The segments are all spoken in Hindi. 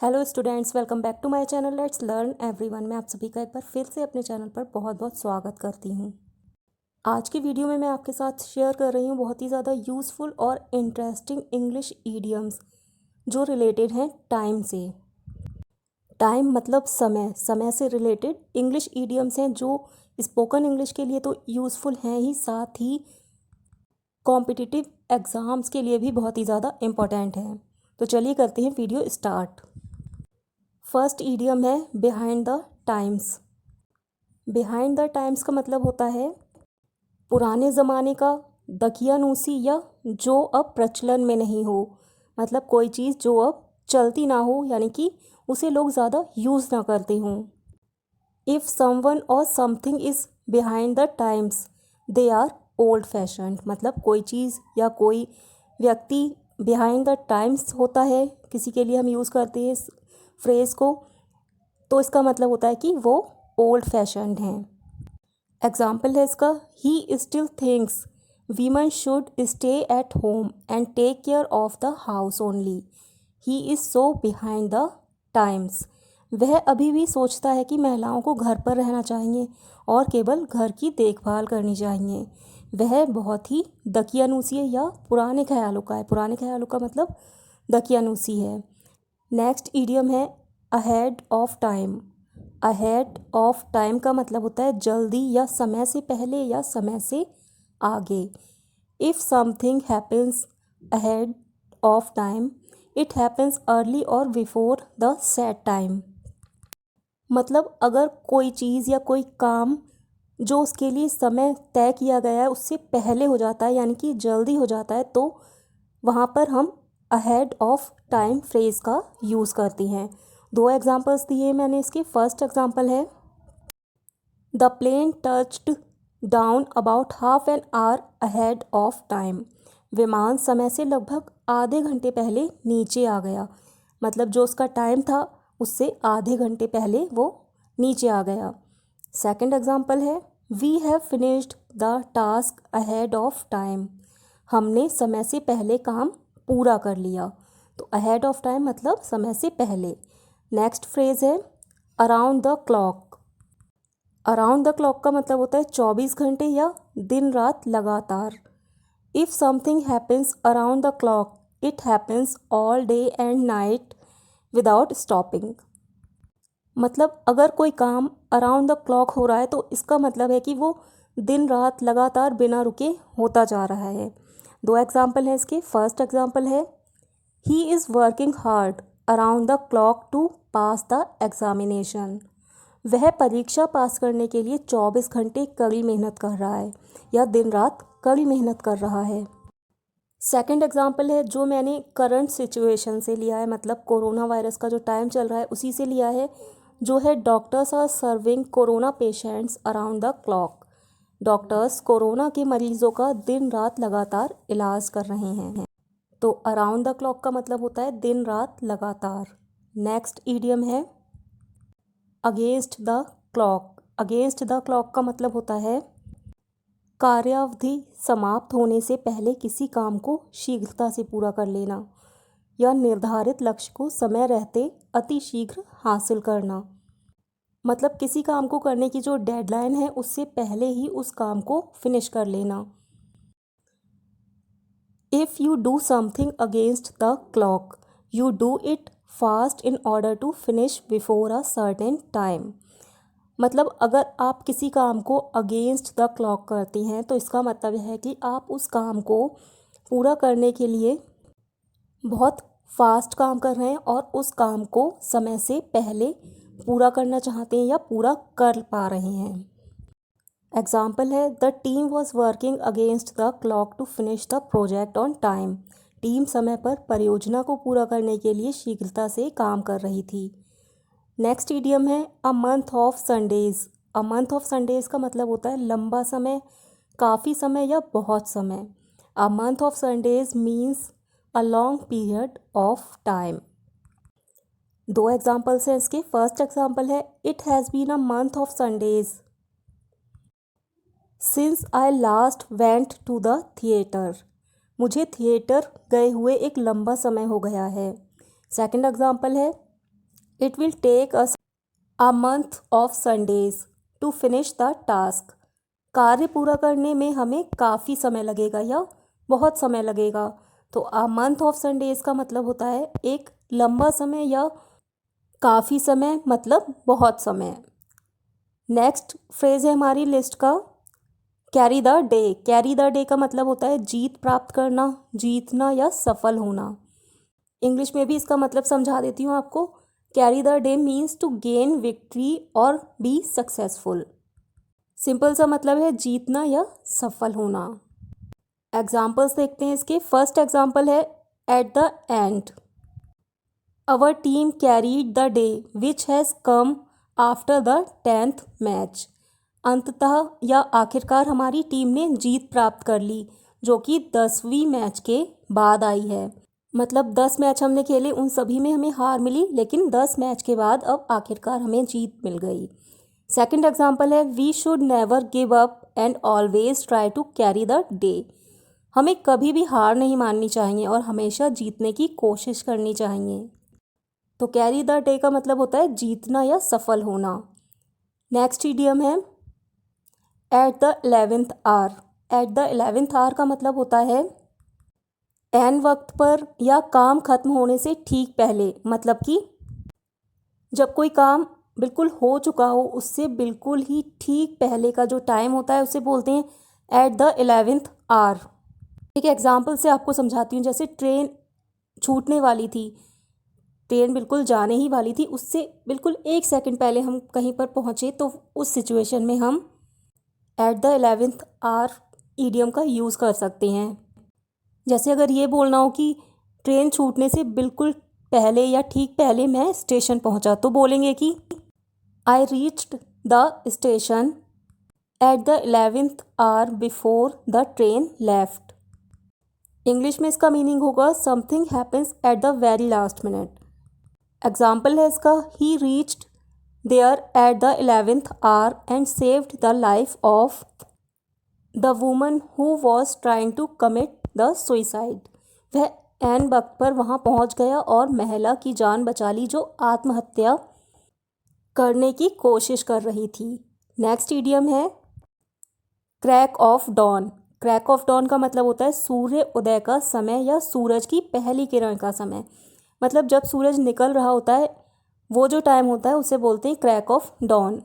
Hello students, welcome back to my channel let's learn everyone. मैं आप सभी का एक बार फिर से अपने चैनल पर बहुत बहुत स्वागत करती हूँ। आज की वीडियो में मैं आपके साथ शेयर कर रही हूँ बहुत ही ज़्यादा यूज़फुल और इंटरेस्टिंग इंग्लिश ईडियम्स जो रिलेटेड हैं टाइम से। टाइम मतलब समय, समय से रिलेटेड इंग्लिश ईडियम्स हैं जो स्पोकन इंग्लिश के लिए तो यूज़फुल हैं ही, साथ ही कॉम्पिटिटिव एग्ज़ाम्स के लिए भी बहुत ही ज़्यादा इम्पॉर्टेंट हैं। तो चलिए करते हैं वीडियो स्टार्ट। फर्स्ट ईडियम है behind the times. Behind the times का मतलब होता है पुराने ज़माने का, दकियानूसी या जो अब प्रचलन में नहीं हो। मतलब कोई चीज़ जो अब चलती ना हो, यानी कि उसे लोग ज़्यादा यूज़ ना करते हों। If someone or something is behind the times they are old fashioned. मतलब कोई चीज़ या कोई व्यक्ति बिहाइंड द टाइम्स होता है, किसी के लिए हम यूज़ करते हैं इस फ्रेज़ को, तो इसका मतलब होता है कि वो ओल्ड फैशन्ड हैं। एग्जाम्पल है इसका, he still thinks women should stay at home and take care of the house only. He is so behind the times. वह अभी भी सोचता है कि महिलाओं को घर पर रहना चाहिए और केवल घर की देखभाल करनी चाहिए। वह बहुत ही दकियानूसी है या पुराने ख्यालों का है। पुराने ख्यालों का मतलब दकियानूसी है। नेक्स्ट ईडियम है ahead of time. Ahead of time का मतलब होता है जल्दी या समय से पहले या समय से आगे। If something happens ahead of time it happens early और बिफोर द सेट टाइम। मतलब अगर कोई चीज़ या कोई काम जो उसके लिए समय तय किया गया है उससे पहले हो जाता है, यानी कि जल्दी हो जाता है, तो वहाँ पर हम अहेड ऑफ टाइम फ्रेज़ का यूज़ करती हैं। दो एग्जांपल्स दिए मैंने इसके। फर्स्ट एग्जांपल है the plane touched down about half an hour ahead of time. विमान समय से लगभग आधे घंटे पहले नीचे आ गया। मतलब जो उसका टाइम था उससे आधे घंटे पहले वो नीचे आ गया। सेकंड एग्जांपल है we have finished the task ahead of time. हमने समय से पहले काम पूरा कर लिया। तो अहेड ऑफ टाइम मतलब समय से पहले। नेक्स्ट फ्रेज है around the clock. Around the clock का मतलब होता है 24 घंटे या दिन रात लगातार। If something happens around the clock it happens all day and night without stopping. मतलब अगर कोई काम अराउंड द क्लॉक हो रहा है तो इसका मतलब है कि वो दिन रात लगातार बिना रुके होता जा रहा है। दो एग्जाम्पल हैं इसके। फर्स्ट एग्जाम्पल है he is working hard around the clock to pass the examination. वह परीक्षा पास करने के लिए 24 घंटे कड़ी मेहनत कर रहा है या दिन रात कड़ी मेहनत कर रहा है। सेकंड एग्जाम्पल है जो मैंने करंट सिचुएशन से लिया है, मतलब कोरोना वायरस का जो टाइम चल रहा है उसी से लिया है, जो है doctors are serving corona patients around the clock. Doctors corona के मरीजों का दिन रात लगातार इलाज कर रहे हैं। तो अराउंड द क्लॉक का मतलब होता है दिन रात लगातार। नेक्स्ट ईडियम है against the clock. Against the clock का मतलब होता है कार्यावधि समाप्त होने से पहले किसी काम को शीघ्रता से पूरा कर लेना या निर्धारित लक्ष्य को समय रहते अति शीघ्र हासिल करना। मतलब किसी काम को करने की जो डेडलाइन है उससे पहले ही उस काम को फिनिश कर लेना। If you do something against the clock you do it fast in order to finish before a certain time. मतलब अगर आप किसी काम को अगेंस्ट द क्लॉक करती हैं तो इसका मतलब है कि आप उस काम को पूरा करने के लिए बहुत फास्ट काम कर रहे हैं और उस काम को समय से पहले पूरा करना चाहते हैं या पूरा कर पा रहे हैं। एग्जाम्पल है the team was working against the clock to finish the project on time. Team समय पर परियोजना को पूरा करने के लिए शीघ्रता से काम कर रही थी। नेक्स्ट ईडियम है अ month of Sundays. A month of Sundays का मतलब होता है लंबा समय, काफ़ी समय या बहुत समय। A month of Sundays means a long period of time. दो एग्जाम्पल्स हैं इसके। फर्स्ट एग्जाम्पल है it has been a month of Sundays since I last went to the theatre. मुझे थिएटर गए हुए एक लंबा समय हो गया है। सेकंड एग्जाम्पल है it will take us a month of Sundays to finish the task. कार्य पूरा करने में हमें काफ़ी समय लगेगा या बहुत समय लगेगा। तो अ मंथ ऑफ संडेज का मतलब होता है एक लंबा समय या काफ़ी समय, मतलब बहुत समय। नेक्स्ट फ्रेज़ है हमारी लिस्ट का carry the day. Carry the day का मतलब होता है जीत प्राप्त करना, जीतना या सफल होना। इंग्लिश में भी इसका मतलब समझा देती हूँ आपको। Carry the day means to gain victory और बी सक्सेसफुल। सिंपल सा मतलब है जीतना या सफल होना। एग्जाम्पल्स देखते हैं इसके। फर्स्ट एग्जाम्पल है at the end our team carried the day which has come after the 10th match. अंततः या आखिरकार हमारी टीम ने जीत प्राप्त कर ली जो कि 10वीं मैच के बाद आई है। मतलब 10 मैच हमने खेले, उन सभी में हमें हार मिली, लेकिन 10 मैच के बाद अब आखिरकार हमें जीत मिल गई। सेकंड एग्जाम्पल है we should never give up and always try to carry the day. हमें कभी भी हार नहीं माननी चाहिए और हमेशा जीतने की कोशिश करनी चाहिए। तो कैरी द डे का मतलब होता है जीतना या सफल होना। नेक्स्ट इडियम है at the 11th hour. At the 11th hour का मतलब होता है ऐन वक्त पर या काम खत्म होने से ठीक पहले। मतलब कि जब कोई काम बिल्कुल हो चुका हो, उससे बिल्कुल ही ठीक पहले का जो टाइम होता है उसे बोलते हैं एट द 11th आवर। एक एग्जाम्पल से आपको समझाती हूँ। जैसे ट्रेन छूटने वाली थी, ट्रेन बिल्कुल जाने ही वाली थी, उससे बिल्कुल 1 सेकंड पहले हम कहीं पर पहुँचे, तो उस सिचुएशन में हम at the 11th hour idiom का यूज़ कर सकते हैं। जैसे अगर ये बोलना हो कि ट्रेन छूटने से बिल्कुल पहले या ठीक पहले मैं स्टेशन पहुंचा, तो बोलेंगे कि I reached the station at the 11th hour before the train left. English में इसका मीनिंग होगा something happens at the very last minute. Example है इसका ही reached there at the 11th hour and saved the life of the woman who was trying to commit the suicide. वह एन वक्त पर वहाँ पहुँच गया और महिला की जान बचा ली जो आत्महत्या करने की कोशिश कर रही थी। नेक्स्ट इडियम है crack of dawn. Crack of dawn का मतलब होता है सूर्य उदय का समय या सूरज की पहली किरण का समय। मतलब जब सूरज निकल रहा होता है, वो जो टाइम होता है उसे बोलते हैं crack of dawn.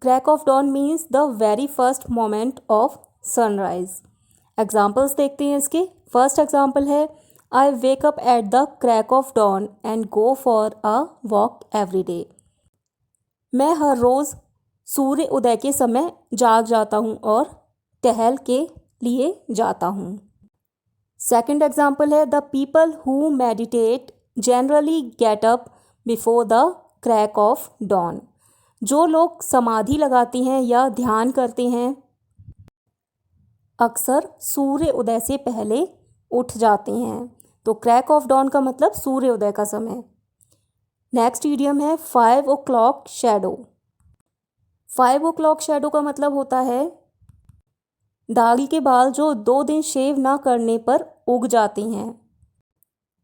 Crack of dawn means the very first moment of sunrise. Examples देखते हैं इसके। फर्स्ट एग्जाम्पल है I wake up at the crack of dawn and go for a walk every day. मैं हर रोज़ सूर्य उदय के समय जाग जाता हूँ और टहल के लिए जाता हूँ। सेकंड एग्जाम्पल है the people who meditate generally get up before the crack of dawn. जो लोग समाधि लगाते हैं या ध्यान करते हैं अक्सर सूर्य उदय से पहले उठ जाते हैं। तो क्रैक ऑफ डॉन का मतलब सूर्य उदय का समय। नेक्स्ट इडियम है 5 o'clock शैडो। 5 o'clock शैडो का मतलब होता है दाढ़ी के बाल जो 2 दिन शेव ना करने पर उग जाते हैं।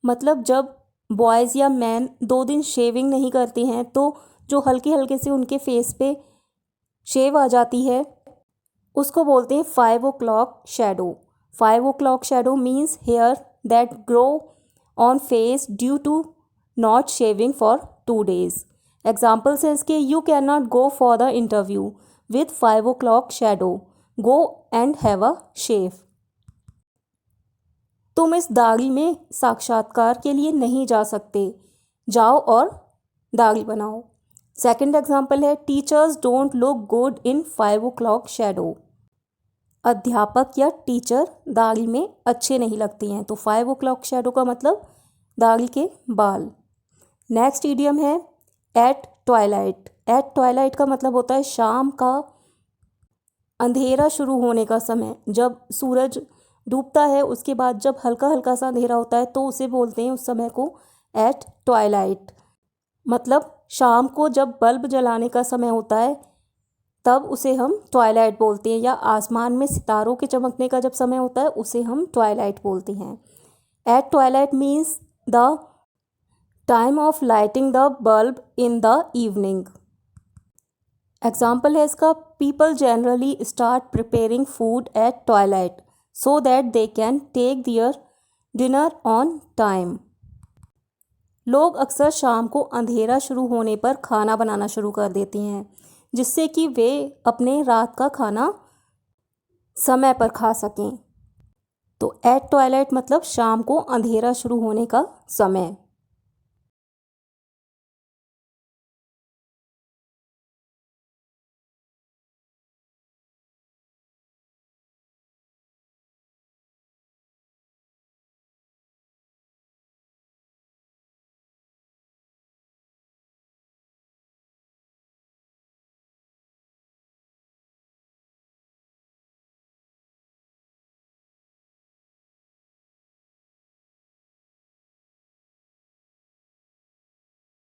मतलब जब बॉयज़ या मैन 2 दिन शेविंग नहीं करते हैं तो जो हल्के हल्के से उनके फेस पे शेव आ जाती है, उसको बोलते हैं 5 o'clock shadow. 5 o'clock shadow means hair that grow on face due to not shaving for 2 days। Examples है इसके you can not go for the interview with 5 o'clock shadow, go and have a shave. तुम इस दाढ़ी में साक्षात्कार के लिए नहीं जा सकते, जाओ और दाढ़ी बनाओ। सेकंड एग्जाम्पल है teachers don't look good in 5 o'clock shadow. अध्यापक या टीचर दाढ़ी में अच्छे नहीं लगते हैं। तो 5 o'clock शैडो का मतलब दाढ़ी के बाल। नेक्स्ट इडियम है एट ट्वाइलाइट। एट ट्वाइलाइट का मतलब होता है शाम का अंधेरा शुरू होने का समय। जब सूरज डूबता है उसके बाद जब हल्का हल्का सा अंधेरा होता है तो उसे बोलते हैं उस समय को एट ट्वाइलाइट। मतलब शाम को जब बल्ब जलाने का समय होता है तब उसे हम ट्वाइलाइट बोलते हैं, या आसमान में सितारों के चमकने का जब समय होता है उसे हम ट्वाइलाइट बोलते हैं। At twilight means the time of lighting the bulb in the evening. Example है इसका, people generally start preparing food at toilet so that they can take their dinner on time. लोग अक्सर शाम को अंधेरा शुरू होने पर खाना बनाना शुरू कर देते हैं जिससे कि वे अपने रात का खाना समय पर खा सकें। तो एट टॉयलेट मतलब शाम को अंधेरा शुरू होने का समय।